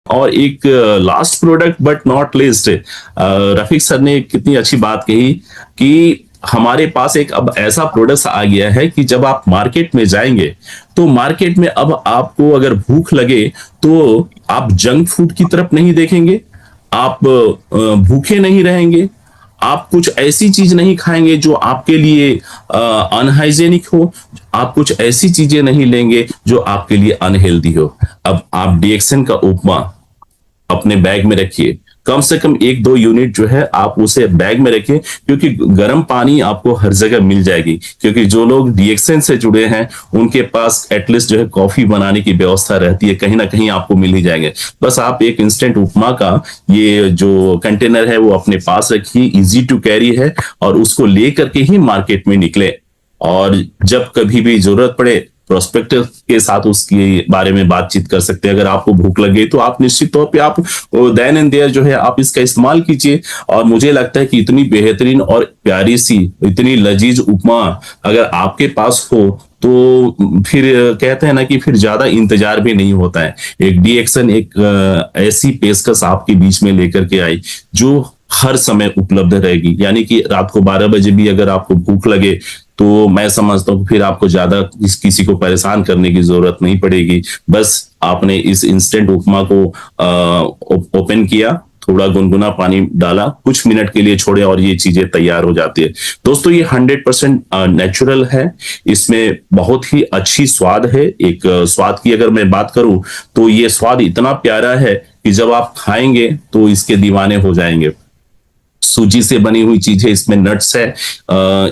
और एक last product but not list, Rafiq sir ने कितनी अच्छी बात कही कि हमारे पास एक अब ऐसा प्रोडक्ट आ गया है कि जब आप मार्केट में जाएंगे तो मार्केट में अब आपको अगर भूख लगे तो आप जंक फूड की तरफ नहीं देखेंगे, आप भूखे नहीं रहेंगे, आप कुछ ऐसी चीज नहीं खाएंगे जो आपके लिए अनहाइजेनिक हो, आप कुछ ऐसी चीजें नहीं लेंगे जो आपके लिए अनहेल्दी हो। अब आप डीएक्सन का उपमा अपने बैग में रखिए, कम से कम 1-2 यूनिट जो है आप उसे बैग में रखिए, क्योंकि गर्म पानी आपको हर जगह मिल जाएगी। क्योंकि जो लोग डीएक्सन से जुड़े हैं उनके पास एटलीस्ट जो है कॉफी बनाने की व्यवस्था रहती है, कहीं ना कहीं आपको मिल ही जाएंगे। बस आप एक इंस्टेंट उपमा का ये जो कंटेनर है वो अपने पास रखिए, इजी टू कैरी है, और उसको लेकर के ही मार्केट में निकले। और जब कभी भी जरूरत पड़े प्रोस्पेक्टर के साथ उसके बारे में बातचीत कर सकते हैं। अगर आपको भूख लगे तो आप निश्चित तौर पे आप देन एंड देयर जो है आप इसका इस्तेमाल कीजिए। और मुझे लगता है कि इतनी बेहतरीन और प्यारी सी इतनी लजीज उपमा अगर आपके पास हो तो फिर कहते हैं ना कि फिर ज्यादा इंतजार भी नहीं होता है। एक डीएक्सन एक ऐसी पेशकश आपके बीच में लेकर के आई जो हर समय उपलब्ध रहेगी, यानी कि रात को 12 बजे भी अगर आपको भूख लगे तो मैं समझता हूँ फिर आपको ज्यादा किसी को परेशान करने की जरूरत नहीं पड़ेगी। बस आपने इस इंस्टेंट उपमा को ओपन किया, थोड़ा गुनगुना पानी डाला, कुछ मिनट के लिए छोड़े और ये चीजें तैयार हो जाती है। दोस्तों ये 100% नेचुरल है, इसमें बहुत ही अच्छी स्वाद है। एक स्वाद की अगर मैं बात करूं तो ये स्वाद इतना प्यारा है कि जब आप खाएंगे तो इसके दीवाने हो जाएंगे। सूजी से बनी हुई चीजें, इसमें नट्स है,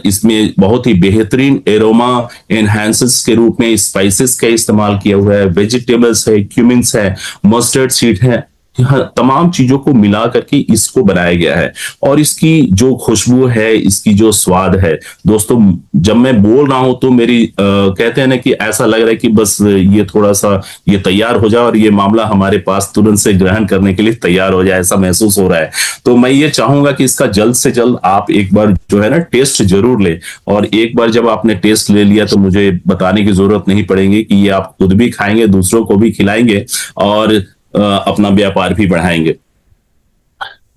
इसमें बहुत ही बेहतरीन एरोमा एनहांसेस के रूप में स्पाइसेस का इस्तेमाल किया हुआ है, वेजिटेबल्स है, क्यूमिन्स है, मस्टर्ड सीड है, यहाँ तमाम चीजों को मिला करके इसको बनाया गया है। और इसकी जो खुशबू है, इसकी जो स्वाद है दोस्तों, जब मैं बोल रहा हूं तो मेरी कहते हैं ना कि ऐसा लग रहा है कि बस ये थोड़ा सा ये तैयार हो जाए और ये मामला हमारे पास तुरंत से ग्रहण करने के लिए तैयार हो जाए, ऐसा महसूस हो रहा है। तो मैं ये चाहूंगा कि इसका जल्द से जल्द आप एक बार जो है ना टेस्ट जरूर ले। और एक बार जब आपने टेस्ट ले लिया तो मुझे बताने की जरूरत नहीं पड़ेगी कि ये आप खुद भी खाएंगे, दूसरों को भी खिलाएंगे और अपना व्यापार भी बढ़ाएंगे।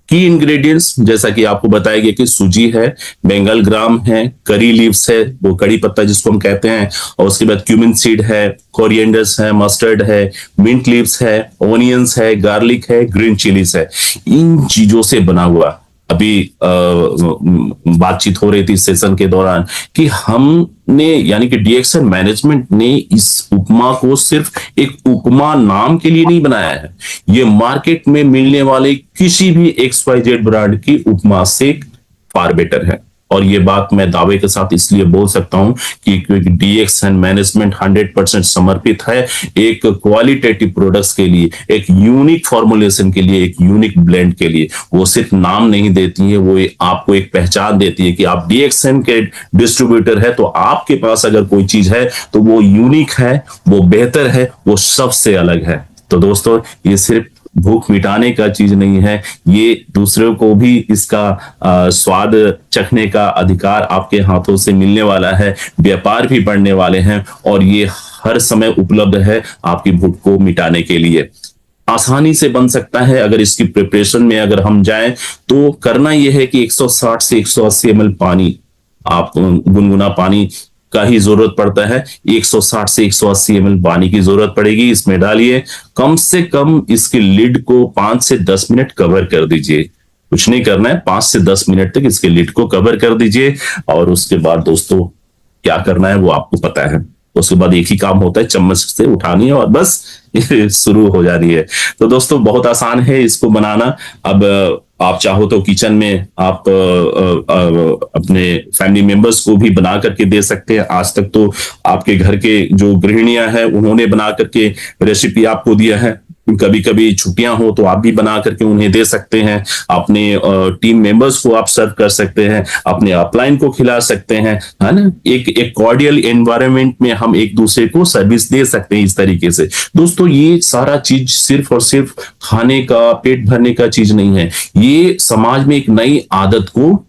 की इंग्रेडिएंट्स जैसा कि आपको बताया गया कि सूजी है, बेंगल ग्राम है, करी लीव्स है, वो कड़ी पत्ता जिसको हम कहते हैं, और उसके बाद क्यूमिन सीड है, कोरिएंडर्स है, मस्टर्ड है, मिंट लीव्स है, ओनियंस है, गार्लिक है, ग्रीन चिलीज है। इन चीजों से बना हुआ अभी बातचीत हो रही थी सेशन के दौरान कि हमने यानी कि डीएक्सन मैनेजमेंट ने इस उपमा को सिर्फ एक उपमा नाम के लिए नहीं बनाया है, ये मार्केट में मिलने वाले किसी भी XYZ ब्रांड की उपमा से फार बेटर है। और ये बात मैं दावे के साथ इसलिए बोल सकता हूं कि क्योंकि डीएक्सन मैनेजमेंट 100% समर्पित है एक क्वालिटेटिव प्रोडक्ट्स के लिए, एक यूनिक फॉर्मुलेशन के लिए, एक यूनिक ब्लेंड के लिए। वो सिर्फ नाम नहीं देती है, वो आपको एक पहचान देती है कि आप डीएक्सन के डिस्ट्रीब्यूटर है, तो आपके पास अगर कोई चीज है तो वो यूनिक है, वो बेहतर है, वो सबसे अलग है। तो दोस्तों ये सिर्फ भूख मिटाने का चीज नहीं है, ये दूसरों को भी इसका स्वाद चखने का अधिकार आपके हाथों से मिलने वाला है, व्यापार भी बढ़ने वाले हैं, और ये हर समय उपलब्ध है आपकी भूख को मिटाने के लिए। आसानी से बन सकता है अगर इसकी प्रिपरेशन में अगर हम जाएं तो करना यह है कि 160 से 180 ml पानी, आप गुनगुना पानी का ही जरूरत पड़ता है, 160 से 180 ml पानी की जरूरत पड़ेगी, इसमें डालिए। कम से कम इसके लिड को 5 से 10 मिनट कवर कर दीजिए, कुछ नहीं करना है, 5 से 10 मिनट तक इसके लिड को कवर कर दीजिए। और उसके बाद दोस्तों क्या करना है वो आपको पता है, उसके बाद एक ही काम होता है, चम्मच से उठानी है और बस शुरू हो जा रही है। तो दोस्तों बहुत आसान है इसको बनाना। अब आप चाहो तो किचन में आप अपने फैमिली मेंबर्स को भी बना करके दे सकते हैं। आज तक तो आपके घर के जो गृहिणियां हैं उन्होंने बना करके रेसिपी आपको दिया है, कभी कभी छुट्टियां हो तो आप भी बना करके उन्हें दे सकते हैं, अपने टीम मेंबर्स को आप सर्व कर सकते हैं, अपने अपलाइन को खिला सकते हैं, है ना। एक कॉर्डियल एनवायरनमेंट में हम एक दूसरे को सर्विस दे सकते हैं इस तरीके से। दोस्तों ये सारा चीज सिर्फ और सिर्फ खाने का पेट भरने का चीज नहीं है, ये समाज में एक नई आदत को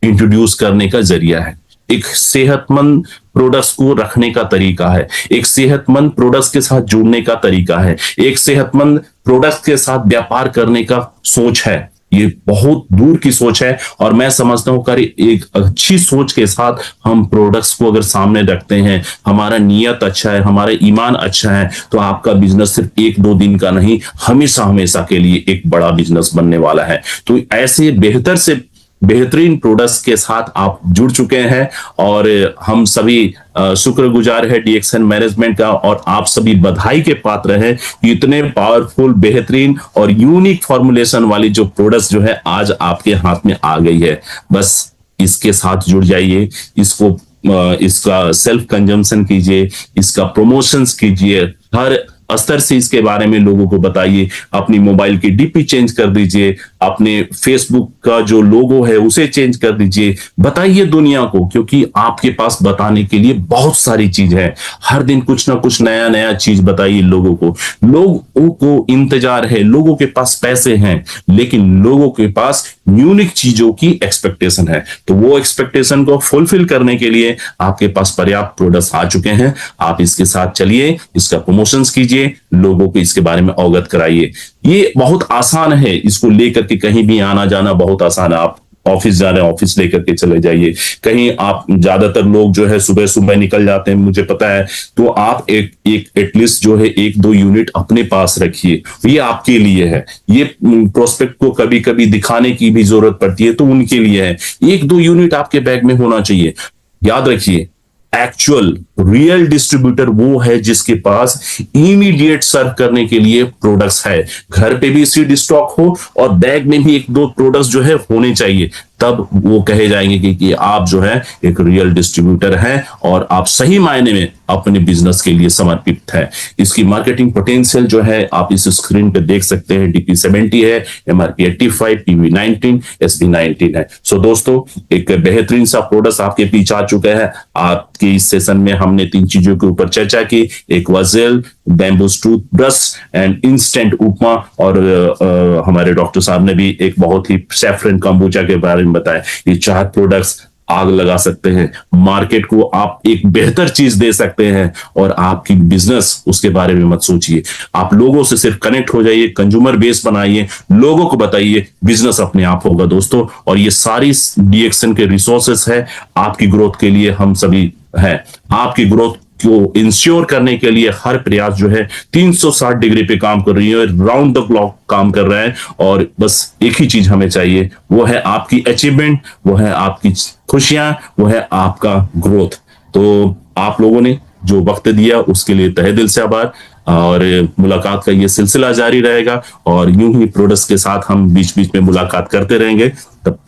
इंट्रोड्यूस करने का जरिया है। एक सेहतमंद प्रोडक्ट्स को रखने का तरीका है, एक सेहतमंद प्रोडक्ट्स के साथ जुड़ने का तरीका है, एक सेहतमंद प्रोडक्ट्स के साथ व्यापार करने का सोच है। ये बहुत दूर की सोच है और मैं समझता हूँ कि एक अच्छी सोच के साथ हम प्रोडक्ट्स को अगर सामने रखते हैं, हमारा नियत अच्छा है, हमारा ईमान अच्छा है, तो आपका बिजनेस सिर्फ एक दो दिन का नहीं, हमेशा हमेशा के लिए एक बड़ा बिजनेस बनने वाला है। तो ऐसे बेहतर से बेहतरीन प्रोडक्ट्स के साथ आप जुड़ चुके हैं और हम सभी शुक्रगुजार है डीएक्सएन मैनेजमेंट का, और आप सभी बधाई के पात्र हैं। इतने पावरफुल, बेहतरीन और यूनिक फॉर्मुलेशन वाली जो प्रोडक्ट्स जो है आज आपके हाथ में आ गई है। बस इसके साथ जुड़ जाइए, इसका सेल्फ कंजम्पशन कीजिए, इसका प्रमोशंस कीजिए, हर स्तर से इसके बारे में लोगों को बताइए, अपनी मोबाइल की डीपी चेंज कर दीजिए, अपने फेसबुक का जो लोगो है उसे चेंज कर दीजिए, बताइए दुनिया को, क्योंकि आपके पास बताने के लिए बहुत सारी चीज है। हर दिन कुछ ना कुछ नया नया चीज बताइए लोगों को। लोगों को इंतजार है, लोगों के पास पैसे हैं, लेकिन लोगों के पास यूनिक चीजों की एक्सपेक्टेशन है। तो वो एक्सपेक्टेशन को फुलफिल करने के लिए आपके पास पर्याप्त प्रोडक्ट्स आ चुके हैं। आप इसके साथ चलिए, इसका प्रमोशंस कीजिए, लोगों को इसके बारे में अवगत कराइए। ये बहुत आसान है, इसको लेकर के कहीं भी आना जाना बहुत आसान है। आप ऑफिस जा रहे हैं, ऑफिस लेकर के चले जाइए। कहीं आप, ज्यादातर लोग जो है सुबह सुबह निकल जाते हैं, मुझे पता है, तो आप एक एटलीस्ट जो है एक दो यूनिट अपने पास रखिए। ये आपके लिए है। ये प्रोस्पेक्ट को कभी कभी दिखाने की भी जरूरत पड़ती है, तो उनके लिए है। एक दो यूनिट आपके बैग में होना चाहिए। याद रखिए, एक्चुअल रियल डिस्ट्रीब्यूटर वो है जिसके पास इमीडिएट सर्व करने के लिए प्रोडक्ट्स है। घर पे भी सीड स्टॉक हो और बैग में भी एक दो प्रोडक्ट्स जो है होने चाहिए, तब वो कहे जाएंगे कि आप जो है एक रियल डिस्ट्रीब्यूटर हैं और आप सही मायने में अपने बिजनेस के लिए समर्पित है। इसकी मार्केटिंग पोटेंशियल जो है आप इस स्क्रीन पे देख सकते हैं। डीपी 70 है, एमआरपी 85, पीवी 19, एसपी 19 है। सो दोस्तों, एक बेहतरीन सा प्रोडक्ट आपके पीछे आ चुका है। आपके इस सेशन में हमने तीन चीजों के ऊपर चर्चा की, एक वजेल, बैम्बू टूथब्रश एंड इंस्टेंट उपमा, और हमारे डॉक्टर साहब ने भी एक बहुत ही सैफरन कंबूचा के बारे में बताया। ये चार प्रोडक्ट्स आग लगा सकते हैं, मार्केट को आप एक बेहतर चीज दे सकते हैं, और आपकी बिजनेस उसके बारे में मत सोचिए। आप लोगों से सिर्फ कनेक्ट हो जाइए, कंज्यूमर बेस बनाइए, लोगों को बताइए, बिजनेस अपने आप होगा दोस्तों। और ये सारी डीएक्सएन के रिसोर्सेस है आपकी ग्रोथ के लिए। हम सभी हैं आपकी ग्रोथ को इंश्योर करने के लिए हर प्रयास जो है 360 डिग्री पे काम कर रही है, राउंड द क्लॉक काम कर रहा है। और बस एक ही चीज हमें चाहिए, वो है आपकी अचीवमेंट, वो है आपकी खुशियां, वो है आपका ग्रोथ। तो आप लोगों ने जो वक्त दिया उसके लिए तहे दिल से आभार, और मुलाकात का ये सिलसिला जारी रहेगा, और यूं ही प्रोडक्ट्स के साथ हम बीच बीच में मुलाकात करते रहेंगे। तब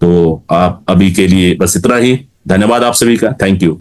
तो आप अभी के लिए बस इतना ही। धन्यवाद आप सभी का। Thank you.